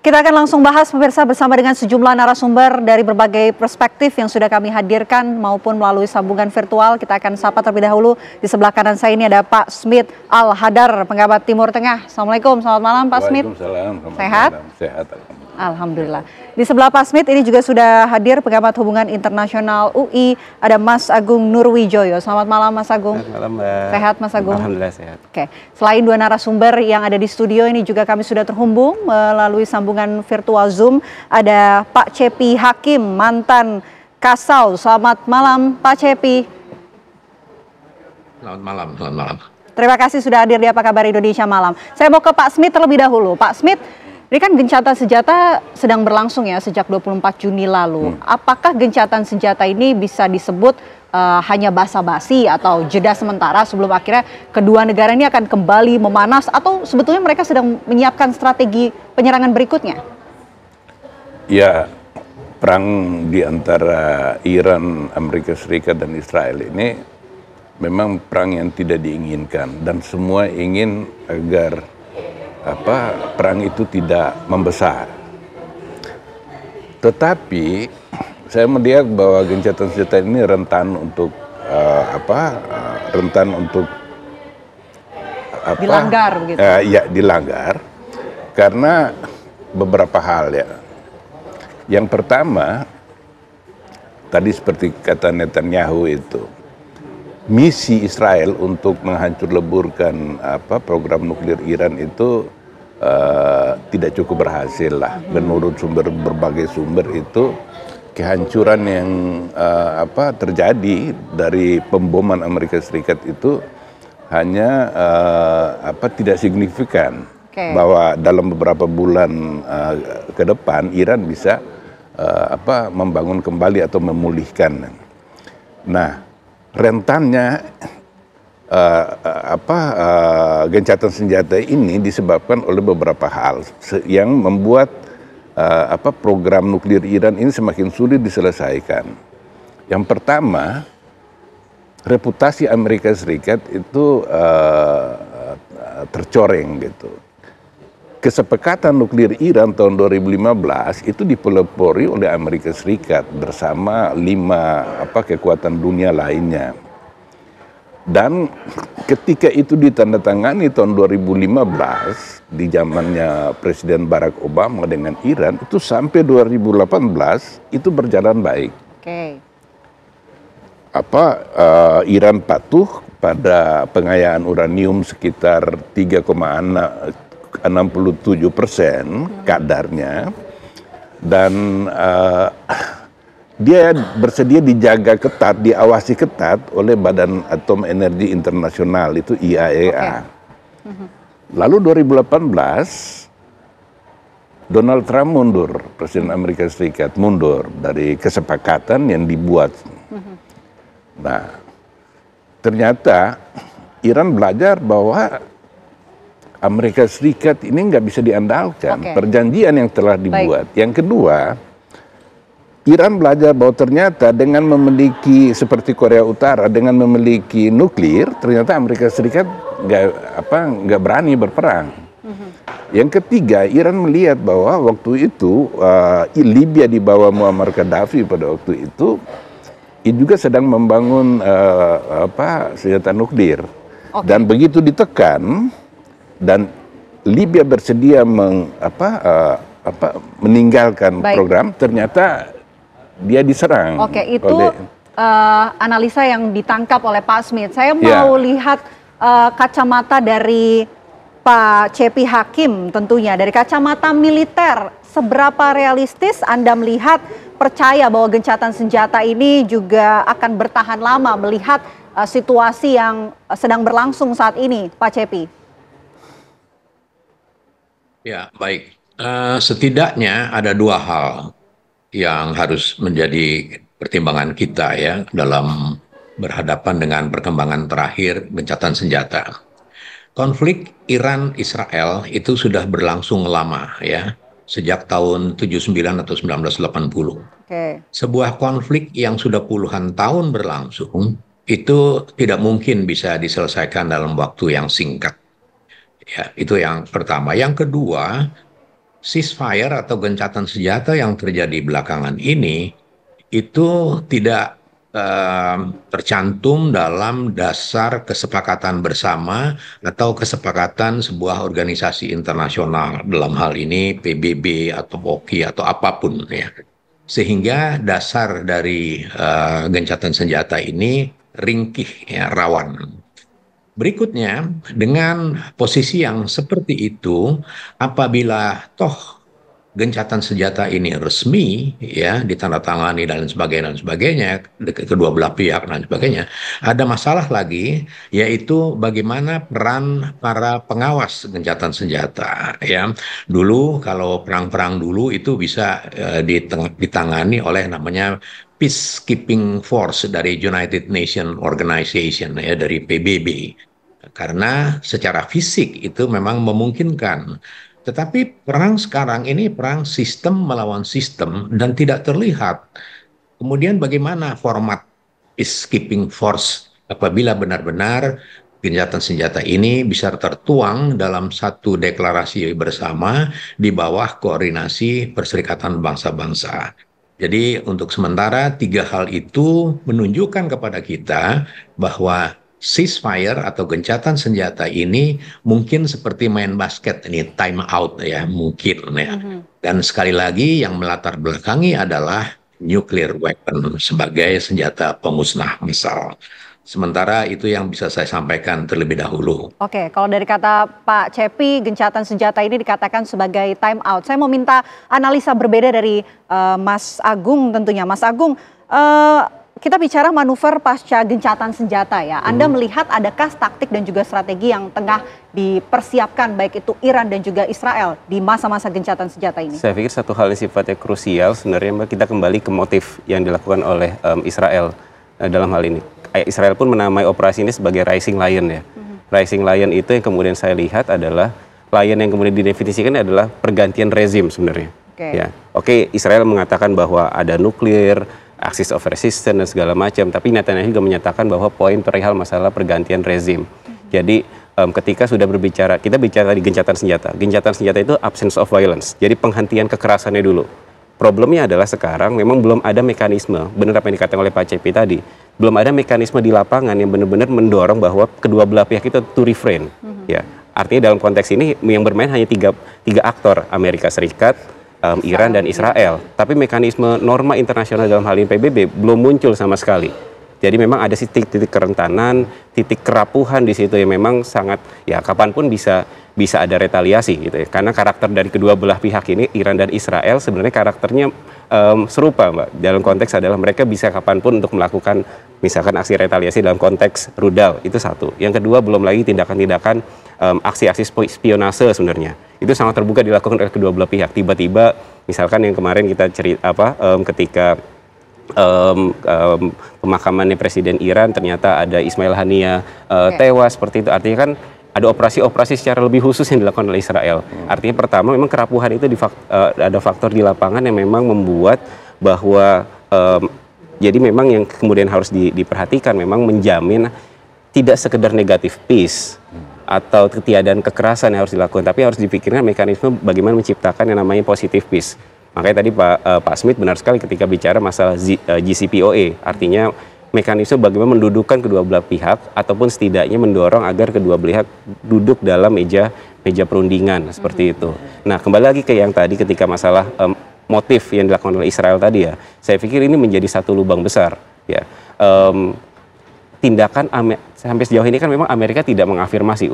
Kita akan langsung bahas pemirsa bersama dengan sejumlah narasumber dari berbagai perspektif yang sudah kami hadirkan maupun melalui sambungan virtual. Kita akan sapa terlebih dahulu. Di sebelah kanan saya ini ada Pak Smith Al-Hadar, pengamat Timur Tengah. Assalamualaikum, selamat malam Pak Smith. Waalaikumsalam. Sehat? Sehat. Alhamdulillah. Di sebelah Pak Smith ini juga sudah hadir pengamat hubungan internasional UI, ada Mas Agung Nurwijoyo. Selamat malam Mas Agung. Selamat malam Mbak. Sehat Mas Agung? Alhamdulillah sehat. Oke, selain dua narasumber yang ada di studio ini juga kami sudah terhubung melalui sambungan virtual Zoom. Ada Pak Cepi Hakim, mantan Kasau. Selamat malam Pak Cepi. Selamat malam, selamat malam. Terima kasih sudah hadir di Apa Kabar Indonesia Malam. Saya mau ke Pak Smith terlebih dahulu. Pak Smith, ini kan gencatan senjata sedang berlangsung ya sejak 24 Juni lalu. Apakah gencatan senjata ini bisa disebut hanya basa-basi atau jeda sementara sebelum akhirnya kedua negara ini akan kembali memanas, atau sebetulnya mereka sedang menyiapkan strategi penyerangan berikutnya? Ya, perang di antara Iran, Amerika Serikat dan Israel ini memang perang yang tidak diinginkan, dan semua ingin agar perang itu tidak membesar. Tetapi saya melihat bahwa gencatan senjata ini rentan untuk dilanggar begitu. Ya, dilanggar karena beberapa hal ya. Yang pertama, tadi seperti kata Netanyahu itu, misi Israel untuk menghancur leburkan program nuklir Iran itu tidak cukup berhasil lah. Menurut berbagai sumber itu kehancuran yang terjadi dari pemboman Amerika Serikat itu hanya tidak signifikan. Okay. Bahwa dalam beberapa bulan ke depan Iran bisa membangun kembali atau memulihkan. Nah, rentannya gencatan senjata ini disebabkan oleh beberapa hal yang membuat program nuklir Iran ini semakin sulit diselesaikan. Yang pertama, reputasi Amerika Serikat itu tercoreng gitu. Kesepakatan nuklir Iran tahun 2015 itu dipelopori oleh Amerika Serikat bersama 5 kekuatan dunia lainnya. Dan ketika itu ditandatangani tahun 2015 di zamannya Presiden Barack Obama dengan Iran, itu sampai 2018 itu berjalan baik. Okay. Iran patuh pada pengayaan uranium sekitar 3,67% kadarnya, dan dia bersedia dijaga ketat, diawasi ketat oleh Badan Atom Energi Internasional, itu IAEA. Lalu 2018 Donald Trump mundur, Presiden Amerika Serikat mundur dari kesepakatan yang dibuat. Nah, ternyata Iran belajar bahwa Amerika Serikat ini nggak bisa diandalkan. Perjanjian yang telah dibuat. Baik. Yang kedua, Iran belajar bahwa ternyata dengan memiliki seperti Korea Utara, dengan memiliki nuklir, ternyata Amerika Serikat nggak berani berperang. Yang ketiga, Iran melihat bahwa waktu itu Libya di bawah Muammar Gaddafi pada waktu itu juga sedang membangun senjata nuklir. Dan begitu ditekan dan Libya bersedia meninggalkan program, ternyata dia diserang. Itu analisa yang ditangkap oleh Pak Smith. Saya mau lihat kacamata dari Pak Cepi Hakim tentunya. Dari kacamata militer, seberapa realistis Anda melihat, percaya bahwa gencatan senjata ini juga akan bertahan lama melihat situasi yang sedang berlangsung saat ini, Pak Cepi? Ya, baik. Setidaknya ada dua hal yang harus menjadi pertimbangan kita ya dalam berhadapan dengan perkembangan terakhir gencatan senjata. Konflik Iran-Israel itu sudah berlangsung lama ya, sejak tahun 79 atau 1980. Sebuah konflik yang sudah puluhan tahun berlangsung itu tidak mungkin bisa diselesaikan dalam waktu yang singkat. Ya, itu yang pertama. Yang kedua, ceasefire atau gencatan senjata yang terjadi belakangan ini itu tidak tercantum dalam dasar kesepakatan bersama atau kesepakatan sebuah organisasi internasional, dalam hal ini PBB atau POKI atau apapun ya. Sehingga dasar dari gencatan senjata ini ringkih ya, rawan. Berikutnya, dengan posisi yang seperti itu, apabila toh gencatan senjata ini resmi, ya, ditandatangani dan sebagainya, kedua belah pihak dan sebagainya, ada masalah lagi, yaitu bagaimana peran para pengawas gencatan senjata, ya. Dulu kalau perang-perang dulu itu bisa ditangani oleh namanya Peacekeeping Force dari United Nations Organization, ya, dari PBB. Karena secara fisik itu memang memungkinkan. Tetapi perang sekarang ini perang sistem melawan sistem dan tidak terlihat. Kemudian bagaimana format peacekeeping force apabila benar-benar gencatan senjata ini bisa tertuang dalam satu deklarasi bersama di bawah koordinasi Perserikatan Bangsa-Bangsa. Jadi untuk sementara tiga hal itu menunjukkan kepada kita bahwa ceasefire atau gencatan senjata ini mungkin seperti main basket, ini time out ya, mungkin ya. Dan sekali lagi yang melatar belakangi adalah nuclear weapon sebagai senjata pemusnah massal. Sementara itu yang bisa saya sampaikan terlebih dahulu. Oke, kalau dari kata Pak Cepi, gencatan senjata ini dikatakan sebagai time out. Saya mau minta analisa berbeda dari Mas Agung tentunya. Mas Agung, kita bicara manuver pasca gencatan senjata ya. Anda melihat adakah taktik dan juga strategi yang tengah dipersiapkan baik itu Iran dan juga Israel di masa-masa gencatan senjata ini? Saya pikir satu hal yang sifatnya krusial sebenarnya, Mbak, kita kembali ke motif yang dilakukan oleh Israel dalam hal ini. Israel pun menamai operasi ini sebagai Rising Lion ya. Rising Lion itu yang kemudian saya lihat adalah lion yang kemudian didefinisikan adalah pergantian rezim sebenarnya. Ya, oke, Israel mengatakan bahwa ada nuklir, axis of resistance dan segala macam, tapi Netanyahu juga menyatakan bahwa poin perihal masalah pergantian rezim. Jadi ketika sudah berbicara, kita bicara di gencatan senjata itu absence of violence, jadi penghentian kekerasannya dulu. Problemnya adalah sekarang memang belum ada mekanisme, benar apa yang dikatakan oleh Pak Cepi tadi, belum ada mekanisme di lapangan yang benar-benar mendorong bahwa kedua belah pihak itu to refrain. Ya, artinya dalam konteks ini yang bermain hanya tiga aktor, Amerika Serikat, Iran dan Israel. Tapi mekanisme norma internasional dalam hal ini PBB belum muncul sama sekali. Jadi memang ada titik-titik kerentanan, titik kerapuhan di situ yang memang sangat, ya kapanpun bisa ada retaliasi gitu ya. Karena karakter dari kedua belah pihak ini, Iran dan Israel, sebenarnya karakternya serupa, Mbak. Dalam konteks adalah mereka bisa kapanpun untuk melakukan misalkan aksi retaliasi dalam konteks rudal, itu satu. Yang kedua, belum lagi tindakan-tindakan aksi-aksi spionase sebenarnya. Itu sangat terbuka dilakukan oleh kedua belah pihak. Tiba-tiba misalkan yang kemarin kita cerita ketika pemakamannya Presiden Iran ternyata ada Ismail Haniyeh tewas seperti itu. Artinya kan ada operasi-operasi secara lebih khusus yang dilakukan oleh Israel. Artinya pertama memang kerapuhan itu ada faktor di lapangan yang memang membuat bahwa jadi memang yang kemudian harus diperhatikan memang menjamin tidak sekedar negatif peace atau ketiadaan kekerasan yang harus dilakukan, tapi harus dipikirkan mekanisme bagaimana menciptakan yang namanya positive peace. Makanya tadi Pak Smith benar sekali ketika bicara masalah JCPOA, artinya mekanisme bagaimana mendudukkan kedua belah pihak ataupun setidaknya mendorong agar kedua belah pihak duduk dalam meja perundingan seperti itu. Nah, kembali lagi ke yang tadi ketika masalah motif yang dilakukan oleh Israel tadi ya, saya pikir ini menjadi satu lubang besar ya. Tindakan sampai sejauh ini kan memang Amerika tidak mengafirmasi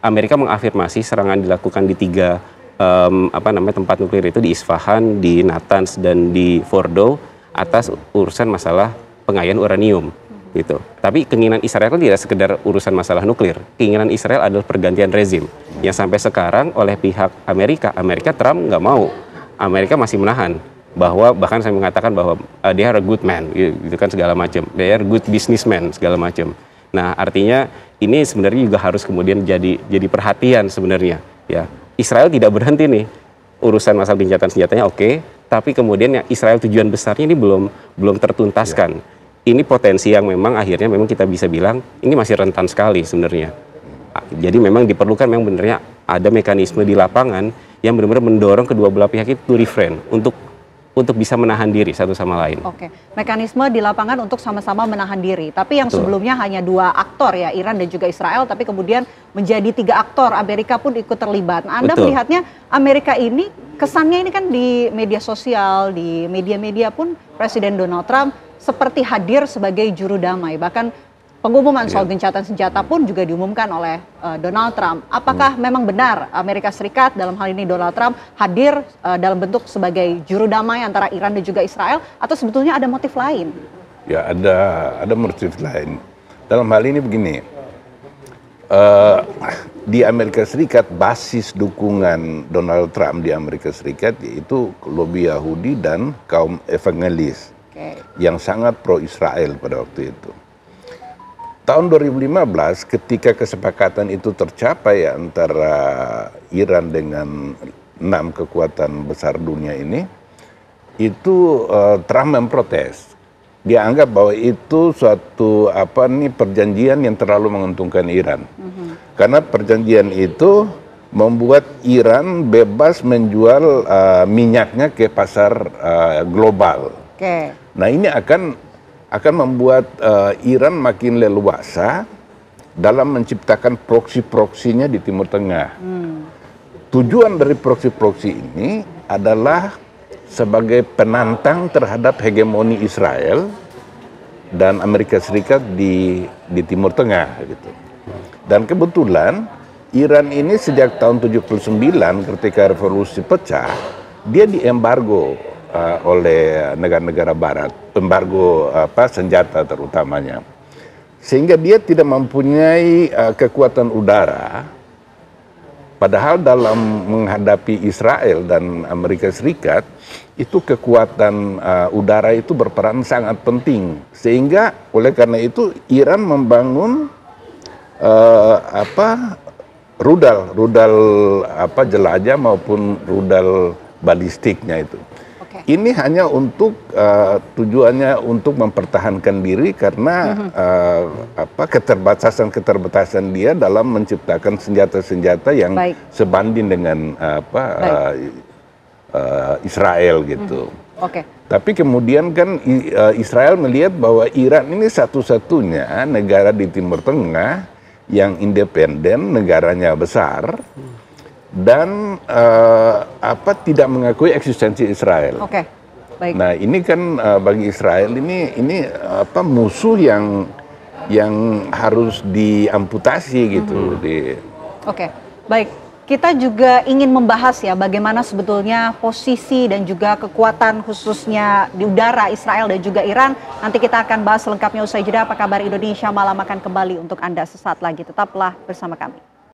Amerika mengafirmasi serangan dilakukan di tiga tempat nuklir itu di Isfahan, di Natanz dan di Fordow atas urusan masalah pengayaan uranium gitu. Tapi keinginan Israel kan tidak sekedar urusan masalah nuklir. Keinginan Israel adalah pergantian rezim yang sampai sekarang oleh pihak Amerika Trump nggak mau. Amerika masih menahan bahwa bahkan saya mengatakan bahwa they are a good man gitu kan segala macam. They are good businessman segala macam. Nah, artinya ini sebenarnya juga harus kemudian jadi perhatian sebenarnya ya. Israel tidak berhenti nih urusan masalah gencatan senjatanya oke, tapi kemudian Israel tujuan besarnya ini belum tertuntaskan. Ini potensi yang memang akhirnya memang kita bisa bilang ini masih rentan sekali sebenarnya. Jadi memang diperlukan memang benarnya ada mekanisme di lapangan yang benar-benar mendorong kedua belah pihak itu to refrain untuk bisa menahan diri satu sama lain. Oke, mekanisme di lapangan untuk sama-sama menahan diri. Tapi yang sebelumnya hanya 2 aktor ya, Iran dan juga Israel, tapi kemudian menjadi 3 aktor, Amerika pun ikut terlibat. Nah, Anda melihatnya Amerika ini, kesannya ini kan di media sosial, di media-media pun Presiden Donald Trump seperti hadir sebagai juru damai. Bahkan pengumuman soal gencatan senjata pun juga diumumkan oleh Donald Trump. Apakah memang benar Amerika Serikat, dalam hal ini Donald Trump, hadir dalam bentuk sebagai juru damai antara Iran dan juga Israel, atau sebetulnya ada motif lain? Ya, ada motif lain. Dalam hal ini begini, di Amerika Serikat basis dukungan Donald Trump di Amerika Serikat yaitu lobi Yahudi dan kaum evangelis yang sangat pro-Israel pada waktu itu. Tahun 2015 ketika kesepakatan itu tercapai antara Iran dengan 6 kekuatan besar dunia ini, itu Trump memprotes. Dia anggap bahwa itu suatu perjanjian yang terlalu menguntungkan Iran. Karena perjanjian itu membuat Iran bebas menjual minyaknya ke pasar global. Nah, ini akan membuat Iran makin leluasa dalam menciptakan proksi-proksinya di Timur Tengah. Tujuan dari proksi-proksi ini adalah sebagai penantang terhadap hegemoni Israel dan Amerika Serikat di Timur Tengah gitu. Dan kebetulan Iran ini sejak tahun 79 ketika revolusi pecah, dia diembargo oleh negara-negara barat, embargo senjata terutamanya, sehingga dia tidak mempunyai kekuatan udara, padahal dalam menghadapi Israel dan Amerika Serikat itu kekuatan udara itu berperan sangat penting, sehingga oleh karena itu Iran membangun rudal jelajah maupun rudal balistiknya itu. Ini hanya untuk tujuannya untuk mempertahankan diri karena keterbatasan dia dalam menciptakan senjata-senjata yang sebanding dengan Israel gitu. Tapi kemudian kan Israel melihat bahwa Iran ini satu-satunya negara di Timur Tengah yang independen, negaranya besar, dan tidak mengakui eksistensi Israel. Nah, ini kan bagi Israel ini musuh yang harus diamputasi gitu. Baik. Kita juga ingin membahas ya bagaimana sebetulnya posisi dan juga kekuatan khususnya di udara Israel dan juga Iran. Nanti kita akan bahas lengkapnya usai jeda. Apa kabar Indonesia Malam akan kembali untuk Anda sesaat lagi. Tetaplah bersama kami.